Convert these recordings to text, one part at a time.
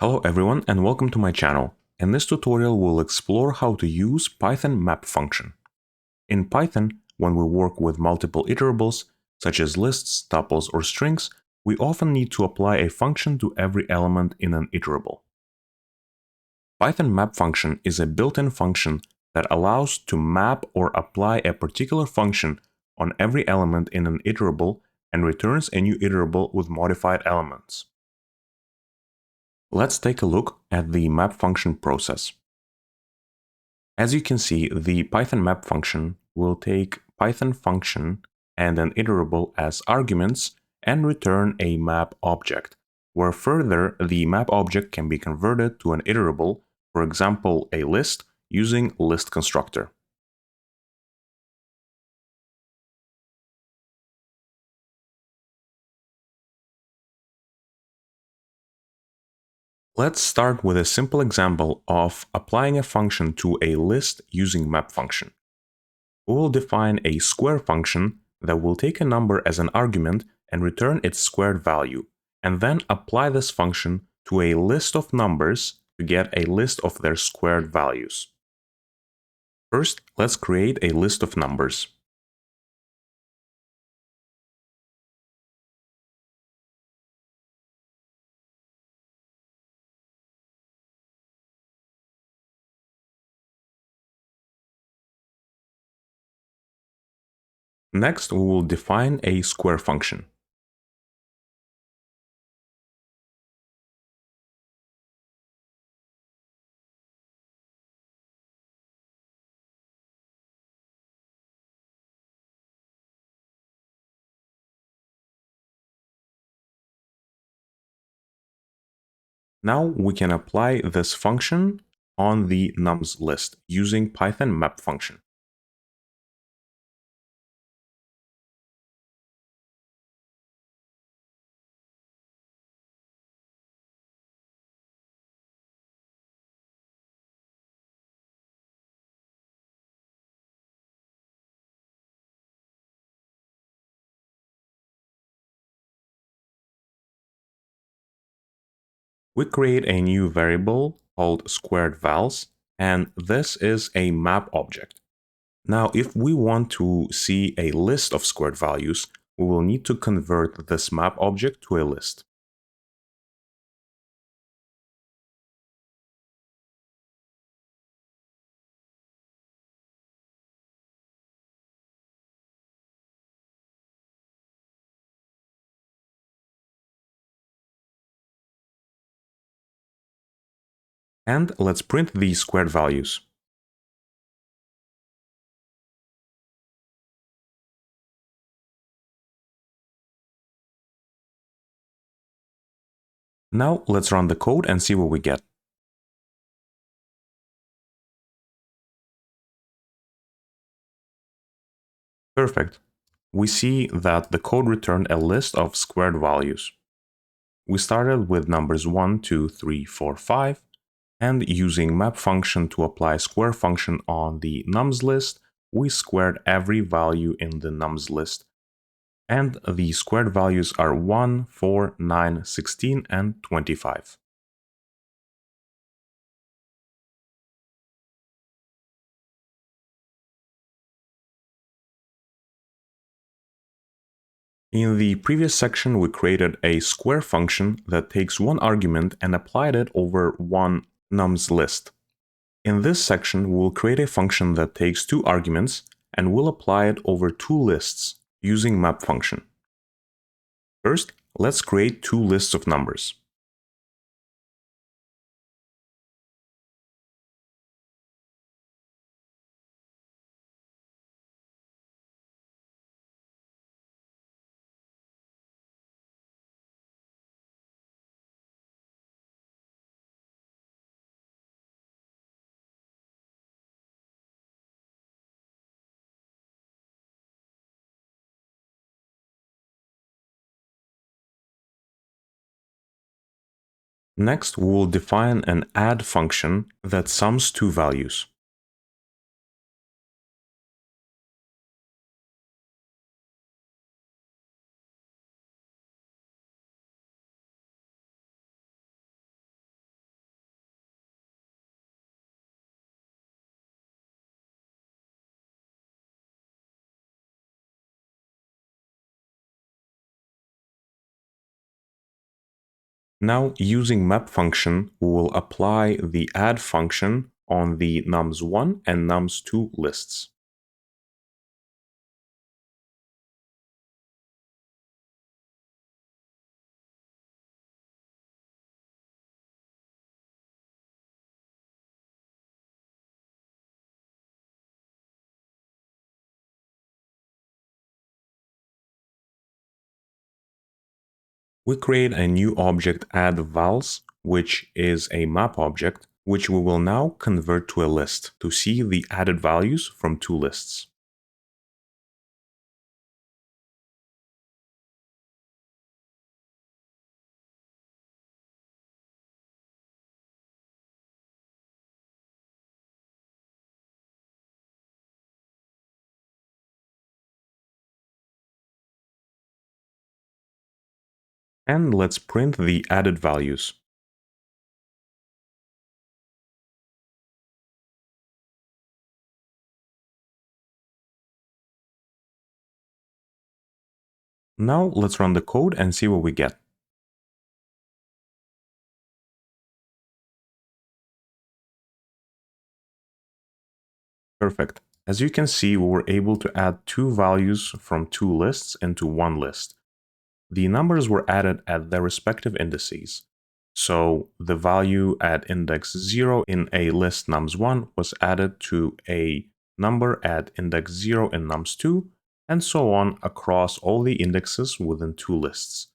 Hello everyone and welcome to my channel. In this tutorial we'll explore how to use Python map function. In Python, when we work with multiple iterables, such as lists, tuples, or strings, we often need to apply a function to every element in an iterable. Python map function is a built-in function that allows to map or apply a particular function on every element in an iterable and returns a new iterable with modified elements. Let's take a look at the map function process. As you can see, the Python map function will take Python function and an iterable as arguments and return a map object, where further the map object can be converted to an iterable, for example, a list, using list constructor. Let's start with a simple example of applying a function to a list using map function. We will define a square function that will take a number as an argument and return its squared value, and then apply this function to a list of numbers to get a list of their squared values. First, let's create a list of numbers. Next, we will define a square function. Now we can apply this function on the nums list using Python map function. We create a new variable called squared vals, and this is a map object. Now, if we want to see a list of squared values, we will need to convert this map object to a list. And let's print these squared values. Now let's run the code and see what we get. Perfect. We see that the code returned a list of squared values. We started with numbers 1, 2, 3, 4, 5, and using map function to apply square function on the nums list, we squared every value in the nums list. And the squared values are 1, 4, 9, 16, and 25. In the previous section, we created a square function that takes one argument and applied it over one nums list. In this section, we'll create a function that takes two arguments and we'll apply it over two lists using map function. First, let's create two lists of numbers. Next, we will define an add function that sums two values. Now, using map function, we will apply the add function on the nums1 and nums2 lists. We create a new object add_vals, which is a map object, which we will now convert to a list to see the added values from two lists. And let's print the added values. Now let's run the code and see what we get. Perfect. As you can see, we were able to add two values from two lists into one list. The numbers were added at their respective indices. So the value at index 0 in a list nums1 was added to a number at index 0 in nums2, and so on across all the indexes within two lists.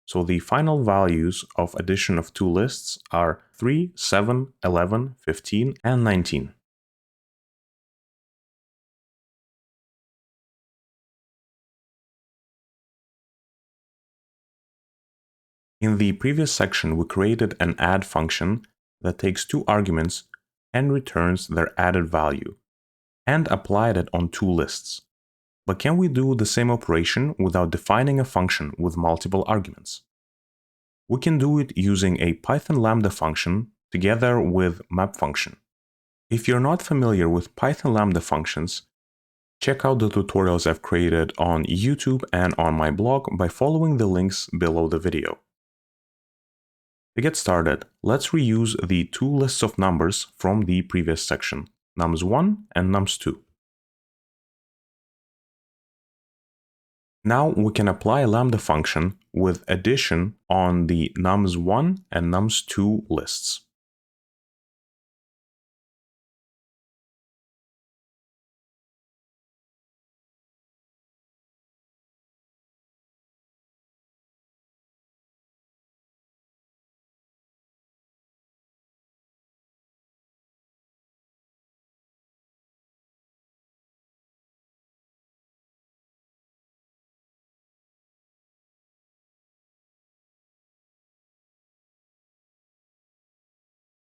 So the final values of addition of two lists are 3, 7, 11, 15, and 19. In the previous section, we created an add function that takes two arguments and returns their added value, and applied it on two lists. But can we do the same operation without defining a function with multiple arguments? We can do it using a Python Lambda function together with map function. If you're not familiar with Python Lambda functions, check out the tutorials I've created on YouTube and on my blog by following the links below the video. To get started, let's reuse the two lists of numbers from the previous section, nums1 and nums2. Now we can apply a lambda function with addition on the nums1 and nums2 lists.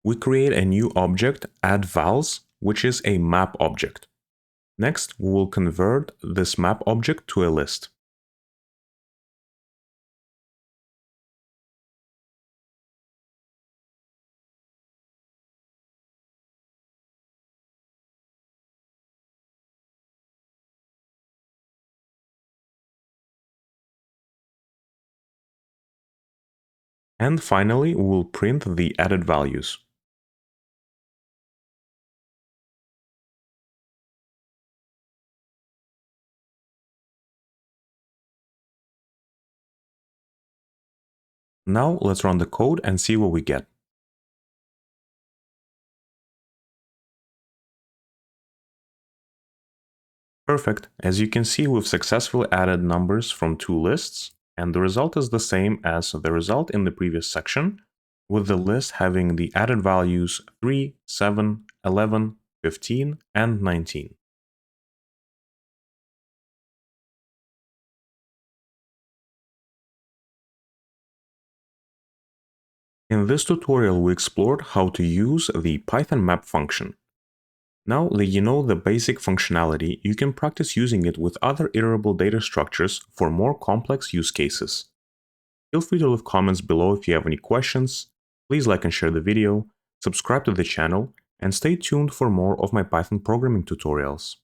We create a new object, add_vals, which is a map object. Next, we will convert this map object to a list. And finally, we will print the added values. Now let's run the code and see what we get. Perfect. As you can see, we've successfully added numbers from two lists, and the result is the same as the result in the previous section, with the list having the added values 3, 7, 11, 15, and 19. In this tutorial, we explored how to use the Python map function. Now that you know the basic functionality, you can practice using it with other iterable data structures for more complex use cases. Feel free to leave comments below if you have any questions. Please like and share the video, subscribe to the channel, and stay tuned for more of my Python programming tutorials.